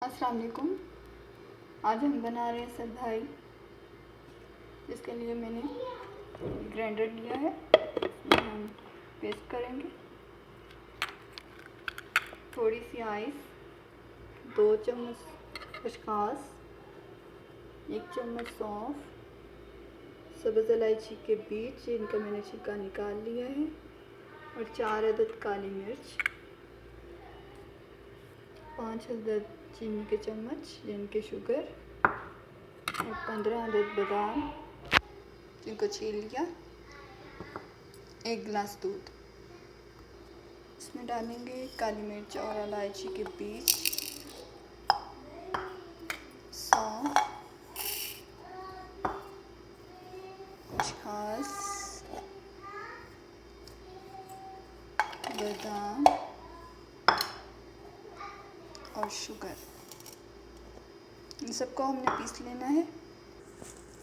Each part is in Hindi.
अस्सलाम वालेकुम। आज हम बना रहे हैं सरदाई, जिसके लिए मैंने ग्राइंडर लिया है। इसमें हम पेस्ट करेंगे थोड़ी सी आइस, 2 चम्मच खसखस, 1 चम्मच सौंफ, सब्ज़ इलायची के बीज जिनका मैंने छिलका निकाल लिया है, और 4 अदद काली मिर्च, 5 अदद चीनी के चम्मच यानी कि शुगर, और 15 अदद बादाम जिनको छील लिया, 1 गिलास दूध। इसमें डालेंगे काली मिर्च और इलायची के बीज, सौंफ, खसखस, बादाम और शुगर। इन सबको हमने पीस लेना है।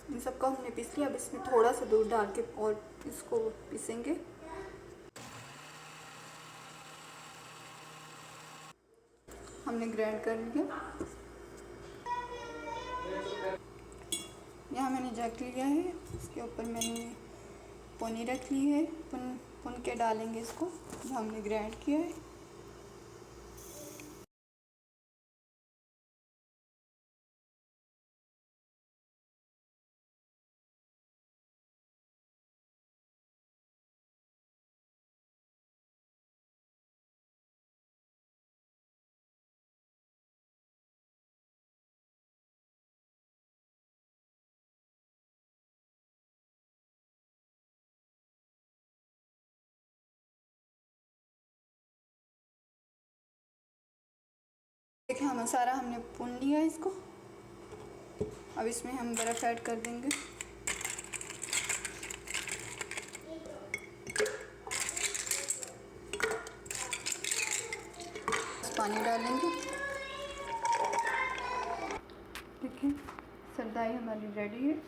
इन सबको हमने पीस लिया। अब इसमें थोड़ा सा दूध डाल के और इसको पीसेंगे। हमने ग्राइंड कर लिया। यहाँ मैंने जग लिया है, इसके ऊपर मैंने पोनी रख ली है। पुन के डालेंगे इसको जो हमने ग्राइंड किया है। देखिए मसाला हमने भून लिया है इसको। अब इसमें हम बर्फ़ ऐड कर देंगे। पानी डालेंगे। देखिए सरदाई हमारी रेडी है।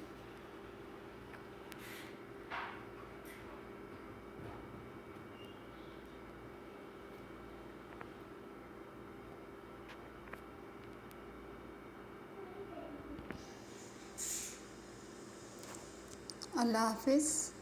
अल्लाह हाफिज़।